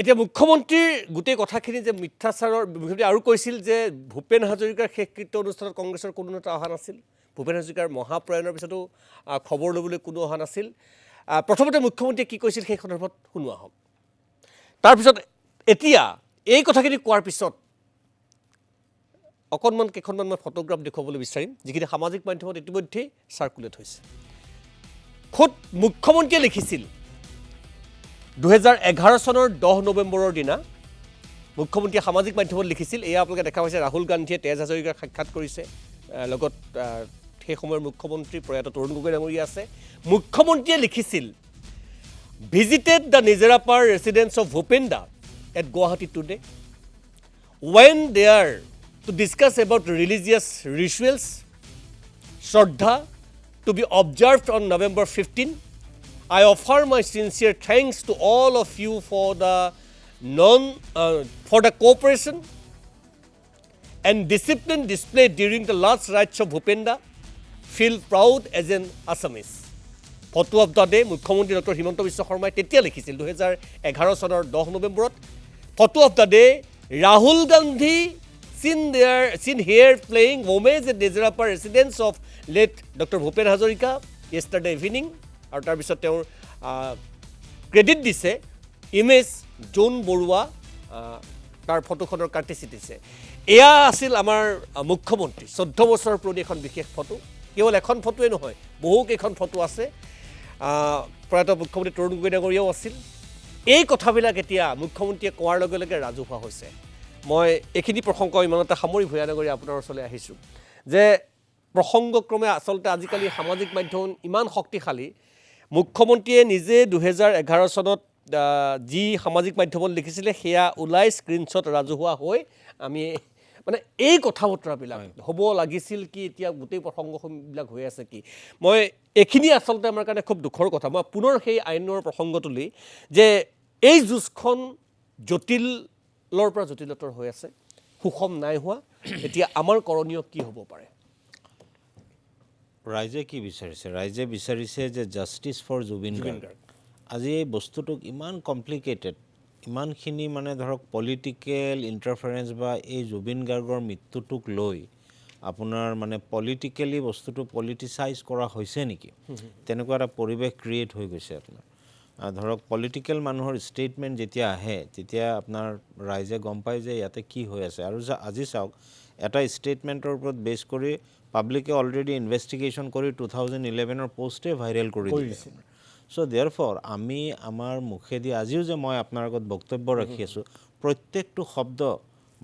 এতিয়া মুখ্যমন্ত্ৰীৰ গোটেই কথাখিনি যে মিথ্যাচাৰৰ মুখ্যমন্ত্ৰী আৰু কৈছিল যে ভূপেন হাজৰিকাৰ শেষকৃত্য অনুষ্ঠানত কংগ্ৰেছৰ কোনো নেতা অহা নাছিল। ভূপেন হাজৰিকাৰ মহাপ্ৰয়াণৰ পিছতো খবৰ ল'বলৈ কোনো অহা নাছিল। প্ৰথমতে মুখ্যমন্ত্ৰীয়ে কি কৈছিল সেই সন্দৰ্ভত শুনোৱা হওক। তাৰপিছত এতিয়া এই কথাখিনি কোৱাৰ পিছত অকণমান কেইখনমান মই ফটোগ্ৰাফ দেখুৱাবলৈ বিচাৰিম, যিখিনি সামাজিক মাধ্যমত ইতিমধ্যেই চাৰ্কুলেট হৈছে। খোদ মুখ্যমন্ত্ৰীয়ে লিখিছিল 2011 চনৰ 10 নৱেম্বৰৰ দিনা মুখ্যমন্ত্ৰীয়ে সামাজিক মাধ্যমত লিখিছিল, এয়া আপোনালোকে দেখা পাইছে ৰাহুল গান্ধীয়ে তেজ হাজৰিকাক সাক্ষাৎ কৰিছে, লগত সেই সময়ৰ মুখ্যমন্ত্ৰী প্ৰয়াত তৰুণ গগৈ ডাঙৰীয়া আছে। মুখ্যমন্ত্ৰীয়ে লিখিছিল, visited the Nijarapar residence of Bhupenda at Guwahati today when they are to discuss about religious rituals, Shraddha to be observed on November 15. I offer my sincere thanks to all of you for the cooperation and discipline displayed during the last rites of Bhupenda. Feel proud as an Assamese. Photo of the day, মুখ্যমন্ত্ৰী doctor Himanta Biswa শৰ্মাই তেতিয়া লিখিছিল 2011 চনৰ 10 নৱেম্বৰত। Photo of the day, Rahul Gandhi seen here playing homage at Nizrapar residence of late Dr. Bhupen Hazarika yesterday evening. আৰু তাৰপিছত তেওঁৰ credit দিছে ইমেজ জোন বৰুৱা, তাৰ ফটোখনৰ কাৰ্টিচি দিছে। এয়া আছিল আমাৰ মুখ্যমন্ত্ৰী 14 বছৰ পুৰণি এখন বিশেষ ফটো। কেৱল এখন ফটোৱে নহয়, বহুকেইখন ফটো আছে। প্ৰয়াত মুখ্যমন্ত্ৰী তৰুণ গগৈ ডাঙৰীয়াও আছিল। এই কথাবিলাক এতিয়া মুখ্যমন্ত্ৰীয়ে কোৱাৰ লগে লগে ৰাজহুৱা হৈছে। মই এইখিনি প্ৰসংগ ইমানতে সামৰি ভূঞা ডাঙৰীয়া আপোনাৰ ওচৰলৈ আহিছোঁ যে প্ৰসংগক্ৰমে আচলতে আজিকালি সামাজিক মাধ্যম ইমান শক্তিশালী। মুখ্যমন্ত্ৰীয়ে নিজে 2011 চনত যি সামাজিক মাধ্যমত লিখিছিলে সেয়া ওলাই স্ক্ৰীনশ্বট ৰাজহুৱা হৈ আমি মানে এই কথা বতৰাবিলাক হ'ব লাগিছিল কি, এতিয়া গোটেই প্ৰসংগবিলাক হৈ আছে কি, মই এইখিনি আচলতে আমাৰ কাৰণে খুব দুখৰ কথা। মই পুনৰ সেই আইনৰ প্ৰসংগ তুলি যে এই যুঁজখন জটিলৰ পৰা জটিলতৰ হৈ আছে, সুষম নাই হোৱা। এতিয়া আমাৰ কৰণীয় কি হ'ব পাৰে? ৰাইজে কি বিচাৰিছে? ৰাইজে বিচাৰিছে যে জাষ্টিছ ফৰ জুবিন গাৰ্গ। আজি এই বস্তুটোক ইমান কমপ্লিকেটেড, ইমানখিনি মানে ধৰক পলিটিকেল ইণ্টাৰফাৰেঞ্চ বা এই জুবিন গাৰ্গৰ মৃত্যুটোক লৈ আপোনাৰ মানে পলিটিকেলি বস্তুটো পলিটিচাইজ কৰা হৈছে নেকি, তেনেকুৱা এটা পৰিৱেশ ক্ৰিয়েট হৈ গৈছে আপোনাৰ। ধৰক পলিটিকেল মানুহৰ ষ্টেটমেণ্ট যেতিয়া আহে তেতিয়া আপোনাৰ ৰাইজে গম পায় যে ইয়াতে কি হৈ আছে। আৰু আজি চাওক, এটা ষ্টেটমেণ্টৰ ওপৰত বেছ কৰি পাব্লিকে অলৰেডি ইনভেষ্টিগেশ্যন কৰি 2011 পষ্টেই ভাইৰেল কৰি দিছে। চ' দেয়াৰ ফৰ আমি আমাৰ মুখেদি আজিও যে মই আপোনাৰ আগত বক্তব্য ৰাখি আছোঁ, প্ৰত্যেকটো শব্দ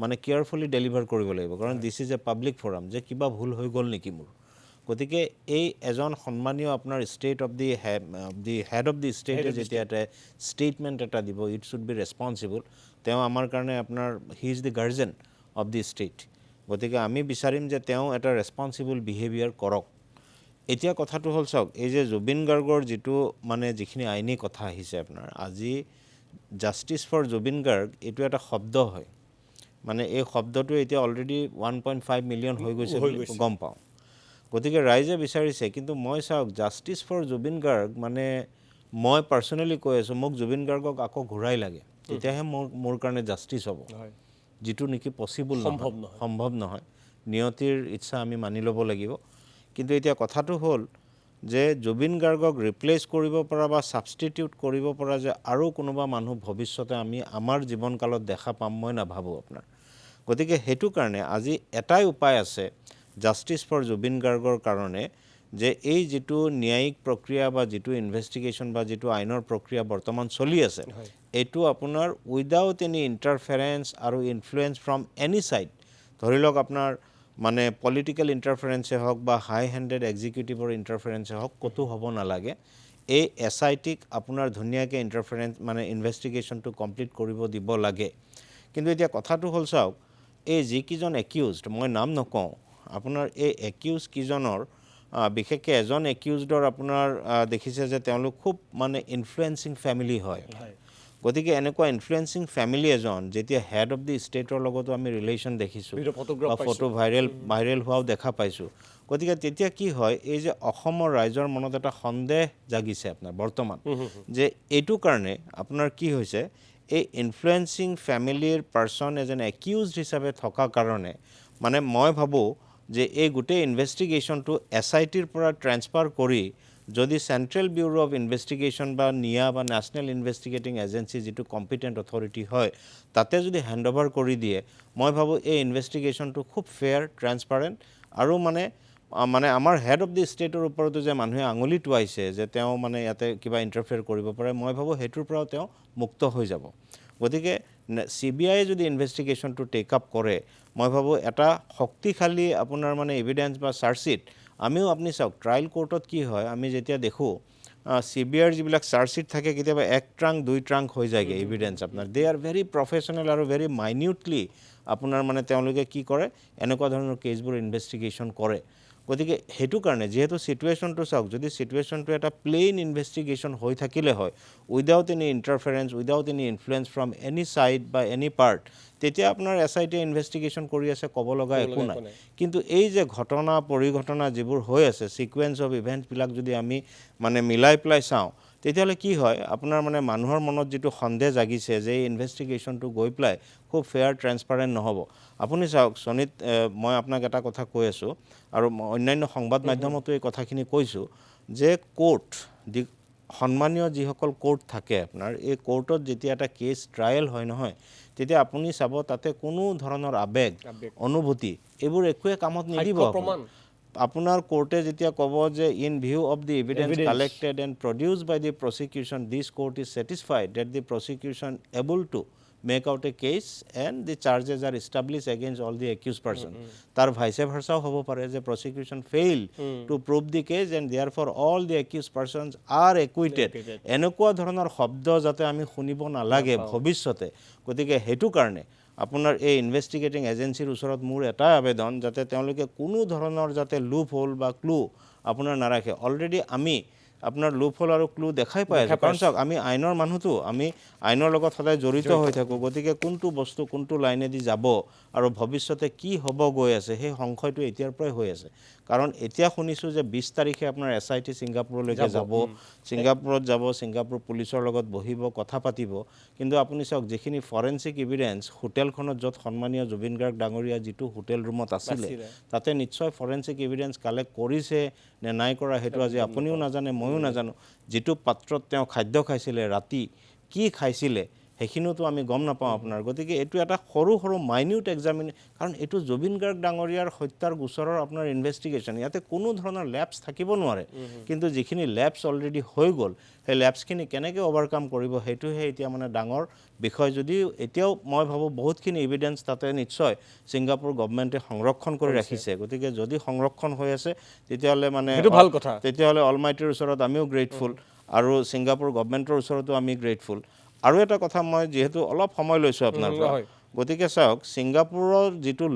মানে কেয়াৰফুলি ডেলিভাৰ কৰিব লাগিব, কাৰণ this is a public forum, যে কিবা ভুল হৈ গ'ল নেকি মোৰ। গতিকে এই এজন সন্মানীয় আপোনাৰ state of the head of the ষ্টেটে যেতিয়া এটা ষ্টেটমেণ্ট এটা দিব, ইট শ্বুড বি ৰেছপনচিবল। তেওঁ আমাৰ কাৰণে আপোনাৰ he is the guardian of the state. গতিকে আমি বিচাৰিম যে তেওঁ এটা ৰেছপনচিবল বিহেভিয়াৰ কৰক। এতিয়া কথাটো হ'ল চাওক, এই যে জুবিন গাৰ্গৰ যিটো মানে যিখিনি আইনী কথা আহিছে আপোনাৰ, আজি জাষ্টিছ ফৰ জুবিন গাৰ্গ এইটো এটা শব্দ হয়, মানে এই শব্দটো এতিয়া অলৰেডি 1.5 মিলিয়ন হৈ গৈছে গম পাওঁ। গতিকে ৰাইজে বিচাৰিছে, কিন্তু মই চাওক জাষ্টিছ ফৰ জুবিন গাৰ্গ মানে মই পাৰ্চনেলি কৈ আছোঁ, মোক জুবিন গাৰ্গক আকৌ ঘূৰাই লাগে, তেতিয়াহে মোৰ কাৰণে জাষ্টিছ হ'ব, যিটো নেকি পচিবল সম্ভৱ নহয়। নিয়তিৰ ইচ্ছা আমি মানি ল'ব লাগিব। কিন্তু এতিয়া কথাটো হ'ল যে জুবিন গাৰ্গক ৰিপ্লেচ কৰিব পৰা বা ছাবষ্টিটিউট কৰিব পৰা যে আৰু কোনোবা মানুহ ভৱিষ্যতে আমি আমাৰ জীৱনকালত দেখা পাম, মই নাভাবোঁ আপোনাৰ। গতিকে সেইটো কাৰণে আজি এটাই উপায় আছে জাষ্টিছ ফৰ জুবিন গাৰ্গৰ কাৰণে, যে এই যিটো ন্যায়িক প্ৰক্ৰিয়া বা যিটো ইনভেষ্টিগেশ্যন বা যিটো আইনৰ প্ৰক্ৰিয়া বৰ্তমান চলি আছে, এইটো আপোনাৰ উইদাউট এনি ইণ্টাৰফেৰেঞ্চ আৰু ইনফ্লুৱেঞ্চ ফ্ৰম এনি ছাইড, ধৰি লওক আপোনাৰ মানে পলিটিকেল ইণ্টাৰফাৰেঞ্চে হওক বা হাই হেণ্ডেড এক্সিকিউটিভৰ ইণ্টাৰফাৰেঞ্চে হওক, ক'তো হ'ব নালাগে। এই SITক আপোনাৰ ধুনীয়াকৈ ইণ্টাৰফাৰেঞ্চ মানে ইনভেষ্টিগেশ্যনটো কমপ্লিট কৰিব দিব লাগে। কিন্তু এতিয়া কথাটো হ'ল চাওক, এই যিকেইজন একিউজড, মই নাম নকওঁ, আপোনাৰ এই একিউজ কেইজনৰ বিশেষকৈ এজন একিউজডৰ আপোনাৰ দেখিছে যে তেওঁলোক খুব মানে ইনফ্লুৱেঞ্চিং ফেমিলি হয়। গতিকে এনেকুৱা ইনফ্লুৱেঞ্চিং ফেমিলি এজন যেতিয়া হেড অফ দি ষ্টেটৰ লগতো আমি ৰিলেশ্যন দেখিছোঁ বা ফটো ভাইৰেল হোৱাও দেখা পাইছোঁ। গতিকে তেতিয়া কি হয়, এই যে অসমৰ ৰাইজৰ মনত এটা সন্দেহ জাগিছে আপোনাৰ বৰ্তমান, যে এইটো কাৰণে আপোনাৰ কি হৈছে, এই ইনফ্লুৱেঞ্চিং ফেমিলিৰ পাৰ্চন এজন একিউজড হিচাপে থকা কাৰণে মানে মই ভাবোঁ যে এই গোটেই ইনভেষ্টিগেশ্যনটো SITৰ পৰা ট্ৰেন্সফাৰ কৰি যদি চেণ্ট্ৰেল ব্যুৰ অফ ইনভেষ্টিগেশ্যন বা নিয়া বা নেশ্যনেল ইনভেষ্টিগেটিং এজেঞ্চি যিটো কম্পিটেণ্ট অথৰিটি হয় তাতে যদি হেণ্ড অভাৰ কৰি দিয়ে মই ভাবোঁ এই ইনভেষ্টিগেশ্যনটো খুব ফেয়াৰ ট্ৰেন্সপাৰেণ্ট আৰু মানে আমাৰ হেড অফ দি ষ্টেটৰ ওপৰতো যে মানুহে আঙুলি টোৱাইছে যে তেওঁ মানে ইয়াতে কিবা ইণ্টাৰফেয়াৰ কৰিব পাৰে মই ভাবোঁ সেইটোৰ পৰাও তেওঁ মুক্ত হৈ যাব গতিকে CBI যদি ইনভেষ্টিগেশ্যনটো টেক আপ কৰে মই ভাবোঁ এটা শক্তিশালী আপোনাৰ মানে এভিডেন্স বা চাৰ্জশ্বিট আমিও আপুনি চাওক ট্ৰায়েল কোৰ্টত কি হয় আমি যেতিয়া দেখোঁ CBIৰ যিবিলাক চাৰ্জশ্বিট থাকে কেতিয়াবা 1 ট্ৰাংক 2 ট্ৰাংক হৈ যায়গৈ এভিডেন্স আপোনাৰ দে আৰ ভেৰি প্ৰফেশ্যনেল আৰু ভেৰি মাইনিউটলি আপোনাৰ মানে তেওঁলোকে কি কৰে এনেকুৱা ধৰণৰ কেছবোৰ ইনভেষ্টিগেশ্যন কৰে গতিকে সেইটো কাৰণে যেহেতু সিচুৱেশ্যনটো চাওক যদি সিচুৱেশ্যনটো এটা প্লেইন ইনভেষ্টিগেশ্যন হৈ থাকিলে হয় without any interference without any influence from any side বা এনি পাৰ্ট তেতিয়া আপোনাৰ SIT ইনভেষ্টিগেশ্যন কৰি আছে ক'ব লগা একো নাই কিন্তু এই যে ঘটনা পৰিঘটনা যিবোৰ হৈ আছে সিকুৱেন্স অফ ইভেণ্টছবিলাক যদি আমি মানে মিলাই পেলাই চাওঁ তেতিয়াহ'লে কি হয় আপোনাৰ মানে মানুহৰ মনত যিটো সন্দেহ জাগিছে যে এই ইনভেষ্টিগেশ্যনটো গৈ পেলাই খুব ফেয়াৰ ট্ৰেন্সপাৰেণ্ট নহ'ব আপুনি চাওক সনিত মই আপোনাক এটা কথা কৈ আছোঁ আৰু অন্যান্য সংবাদ মাধ্যমতো এই কথাখিনি কৈছোঁ যে কোৰ্ট সন্মানীয় যিসকল কোৰ্ট থাকে আপোনাৰ এই কোৰ্টত যেতিয়া এটা কেছ ট্ৰায়েল হয় নহয় তেতিয়া আপুনি চাব তাতে কোনো ধৰণৰ আবেগ অনুভূতি এইবোৰ একোৱে কামত নিদিব আপোনাৰ কোৰ্টে যেতিয়া ক'ব যে in view of the evidence collected and produced by the prosecution this court is satisfied that the prosecution able to make out a case and the charges are established against all the accused person tar vice versa hobo pare je prosecution failed to prove the case and therefore all the accused persons are acquitted enokwa dhoroner shobdo jate ami shunibo na lage bhovishyote gotike hetu karone আপোনাৰ এই investigating এজেঞ্চিৰ ওচৰত মোৰ এটা আবেদন যাতে তেওঁলোকে কোনো ধৰণৰ যাতে লুপ হোল বা ক্লু আপোনাৰ নাৰাখে অলৰেডি আমি আপোনাৰ লুপ হোল আৰু ক্লু দেখাই পাই আছে কাৰণ চাওক আমি আইনৰ মানুহটো আমি আইনৰ লগত সদায় জড়িত হৈ থাকোঁ গতিকে কোনটো বস্তু কোনটো লাইনেদি যাব আৰু ভৱিষ্যতে কি হ'ব গৈ আছে সেই সংশয়টো এতিয়াৰ পৰাই হৈ আছে কাৰণ এতিয়া শুনিছোঁ যে 20 তাৰিখে আপোনাৰ SIT ছিংগাপুৰলৈকে যাব ছিংগাপুৰত যাব ছিংগাপুৰ পুলিচৰ লগত বহিব কথা পাতিব কিন্তু আপুনি চাওক যিখিনি ফৰেনচিক এভিডেন্স হোটেলখনত য'ত সন্মানীয় জুবিন গাৰ্গ ডাঙৰীয়া যিটো হোটেল ৰুমত আছিলে তাতে নিশ্চয় ফৰেনচিক এভিডেন্স কালেক্ট কৰিছে নে নাই কৰা সেইটো আজি আপুনিও নাজানে ময়ো নাজানো যিটো পাত্ৰত তেওঁ খাদ্য খাইছিলে ৰাতি কি খাইছিলে সেইখিনিতো আমি গম নাপাওঁ আপোনাৰ গতিকে এইটো এটা সৰু সৰু মাইনিউট এক্সামিন কাৰণ এইটো জুবিন গাৰ্গ ডাঙৰীয়াৰ হত্যাৰ গোচৰৰ আপোনাৰ ইনভেষ্টিগেশ্যন ইয়াতে কোনো ধৰণৰ লেপছ থাকিব নোৱাৰে কিন্তু যিখিনি লেপছ অলৰেডি হৈ গ'ল সেই লেপছখিনি কেনেকৈ অভাৰকাম কৰিব সেইটোহে এতিয়া মানে ডাঙৰ বিষয় যদিও এতিয়াও মই ভাবোঁ বহুতখিনি এভিডেন্স তাতে নিশ্চয় ছিংগাপুৰ গভৰ্ণমেণ্টে সংৰক্ষণ কৰি ৰাখিছে গতিকে যদি সংৰক্ষণ হৈ আছে তেতিয়াহ'লে মানে ভাল কথা তেতিয়াহ'লে অলমাইটিৰ ওচৰত আমিও গ্ৰেটফুল আৰু ছিংগাপুৰ গভৰ্ণমেণ্টৰ ওচৰতো আমি গ্ৰেটফুল আৰু এটা কথা মই যিহেতু অলপ সময় লৈছোঁ আপোনাৰ পৰা গতিকে চাওক ছিংগাপুৰৰ যিটো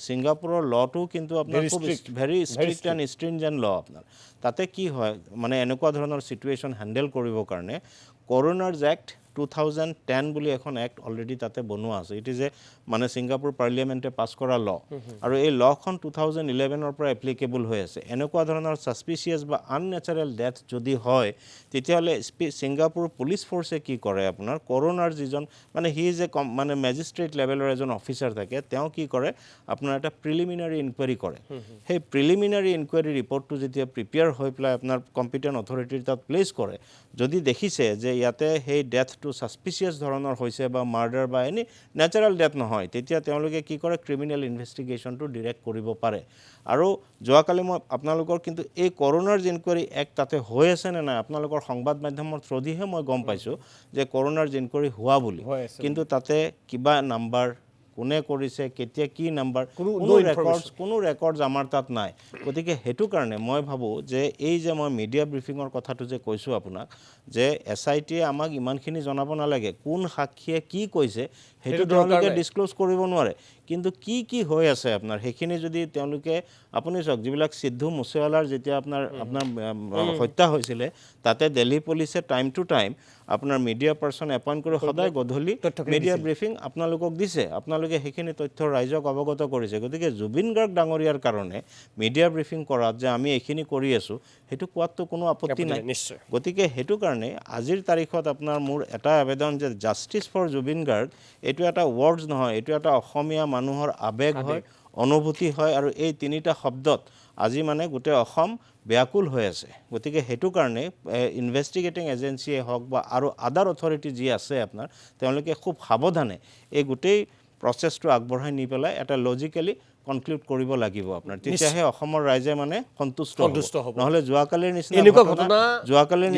ছিংগাপুৰৰ লটো কিন্তু আপোনাৰ খুব ভেৰি ষ্ট্ৰিক্ট এণ্ড ষ্ট্ৰিনজেণ্ট ল আপোনাৰ তাতে কি হয় মানে এনেকুৱা ধৰণৰ চিটুৱেশ্যন হেণ্ডেল কৰিবৰ কাৰণে কৰোনাৰ্ছ এক্ট 2010 বুলি এখন এক্ট অলৰেডি তাতে বনোৱা আছে ইট ইজ এ মানে ছিংগাপুৰ পাৰ্লিয়ামেণ্টে পাছ কৰা ল আৰু এই লখন 2011ৰ পৰা এপ্লিকেবল হৈ আছে এনেকুৱা ধৰণৰ ছাছপিচিয়াছ বা আননেচাৰেল ডেথ যদি হয় তেতিয়াহ'লে ছিংগাপুৰ পুলিচ ফ'ৰ্চে কি কৰে আপোনাৰ কৰোনাৰ যিজন মানে হি ইজ এ মানে মেজিষ্ট্ৰেট লেভেলৰ এজন অফিচাৰ থাকে তেওঁ কি কৰে আপোনাৰ এটা প্ৰিলিমিনাৰী ইনকুৱাৰী কৰে সেই প্ৰিলিমিনাৰী ইনকুৱাৰী ৰিপৰ্টটো যেতিয়া প্ৰিপেয়াৰ হৈ পেলাই আপোনাৰ কম্পিটেণ্ট অথৰিটিৰ তাত প্লেচ কৰে যদি দেখিছে যে ইয়াতে সেই ডেথটো ছাছপিচিয়াছ ধৰণৰ হৈছে বা মাৰ্ডাৰ বা এনি নেচাৰেল ডেথ নহয় তেতিয়া তেওঁলোকে কি কৰে ক্ৰিমিনেল ইনভেষ্টিগেশ্যনটো ডিৰেক্ট কৰিব পাৰে আৰু যোৱাকালি মই আপোনালোকৰ কিন্তু এই কৰোনাৰ ইনকুৱাৰী এক্ট তাতে হৈ আছে নে নাই আপোনালোকৰ সংবাদ মাধ্যমৰ থ্ৰুদিহে মই গম পাইছোঁ যে কৰোনাৰ ইনকুৱাৰী হোৱা বুলি কিন্তু তাতে কিবা নাম্বাৰ কোনে কৰিছে কেতিয়া কি নাম্বাৰ কোনো ৰেকৰ্ডছ আমাৰ তাত নাই গতিকে সেইটো কাৰণে মই ভাবোঁ যে এই যে মই মিডিয়া ব্ৰিফিঙৰ কথাটো যে কৈছোঁ আপোনাক যে SITয়ে আমাক ইমানখিনি জনাব নালাগে কোন সাক্ষীয়ে কি কৈছে সেইটো তেওঁলোকে ডিছক্ল'জ কৰিব নোৱাৰে কিন্তু কি হৈ আছে আপোনাৰ সেইখিনি যদি তেওঁলোকে আপুনি চাওক যিবিলাক সিদ্ধু মুছেৱালাৰ যেতিয়া আপোনাৰ হত্যা হৈছিলে তাতে দিল্লী পুলিচে টাইম টু টাইম আপোনাৰ মিডিয়া পাৰ্চন এপইণ্ট কৰি সদায় গধূলি মিডিয়া ব্ৰিফিং আপোনালোকক দিছে, আপোনালোকে সেইখিনি তথ্য ৰাইজক অৱগত কৰিছে। গতিকে জুবিন গাৰ্গ ডাঙৰীয়াৰ কাৰণে মিডিয়া ব্ৰিফিং কৰাত যে আমি এইখিনি কৰি আছোঁ সেইটো কোৱাততো কোনো আপত্তি নাই। নিশ্চয়। গতিকে সেইটো কাৰণে আজিৰ তাৰিখত আপোনাৰ মোৰ এটা আবেদন যে জাষ্টিছ ফৰ জুবিন গাৰ্গ এইটো এটা ৱৰ্ডছ নহয়, এইটো এটা অসমীয়া মানুহৰ আৱেগ হয়, অনুভূতি হয়, আৰু এই তিনিটা শব্দত আজি মানে গোটেই অসম ব্যাকুল হৈ আছে। গতিকে সেইটো কাৰণে ইনভেষ্টিগেটিং এজেঞ্চিয়ে হওক বা আৰু আদাৰ অথৰিটি যি আছে আপোনাৰ, তেওঁলোকে খুব সাৱধানে এই গোটেই প্ৰচেছটো আগবঢ়াই নি পেলাই এটা লজিকেলি কনক্লুড কৰিব লাগিব আপোনাৰ, তেতিয়াহে অসমৰ ৰাইজে মানে সন্তুষ্ট হ'ব। নহ'লে যোৱাকালিৰ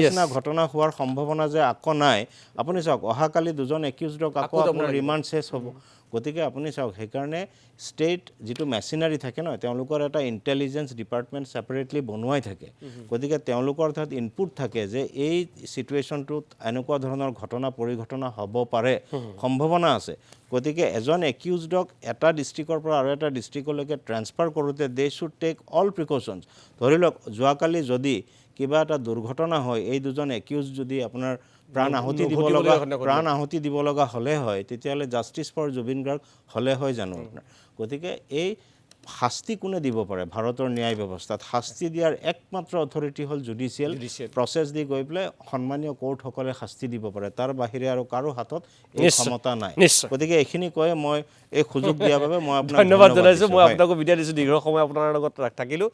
নিচিনা ঘটনা হোৱাৰ সম্ভাৱনা যে আকৌ নাই। আপুনি চাওক অহাকালি দুজন একিউজডক আকৌ আপোনাৰ ৰিমাণ্ড চেছ হ'ব। গতিকে আপুনি চাওক সেইকাৰণে ষ্টেট যিটো মেচিনাৰী থাকে নহয়, তেওঁলোকৰ এটা ইণ্টেলিজেঞ্চ ডিপাৰ্টমেণ্ট ছেপাৰেটলি বনোৱাই থাকে। গতিকে তেওঁলোকৰ তাত ইনপুট থাকে যে এই ছিটুৱেশ্যনটোত এনেকুৱা ধৰণৰ ঘটনা পৰিঘটনা হ'ব পাৰে, সম্ভাৱনা আছে। গতিকে এজন একিউজডক এটা ডিষ্ট্ৰিক্টৰ পৰা আৰু এটা ডিষ্ট্ৰিক্টলৈকে ট্ৰেন্সফাৰ কৰোঁতে দে শ্বুড টেক অল প্ৰিকশ্যনছ। ধৰি লওক যোৱাকালি যদি কিবা এটা দুৰ্ঘটনা হয়, এই দুজন একিউজ যদি আপোনাৰ প্ৰাণ আহুতি দিব লগা হ'লে হয়, তেতিয়াহ'লে জাষ্টিছ ফৰ জুবিন গাৰ্গ হ'লে হয় জানো আপোনাৰ? গতিকে এই শাস্তি কোনে দিব পাৰে ভাৰতৰ ন্যায় ব্যৱস্থাত? শাস্তি দিয়াৰ একমাত্ৰ অথৰিটি হ'ল জুডিচিয়েল প্ৰচেছ দি গৈ পেলাই সন্মানীয় কোৰ্টসকলে শাস্তি দিব পাৰে। তাৰ বাহিৰে আৰু কাৰো হাতত এই ক্ষমতা নাই। গতিকে এইখিনি কৈ মই এই সুযোগ দিয়াৰ বাবে মই আপোনাক ধন্যবাদ জনাইছোঁ। মই আপোনাকো বিদায় দিছোঁ, দীৰ্ঘ সময় আপোনাৰ লগত থাকিলোঁ।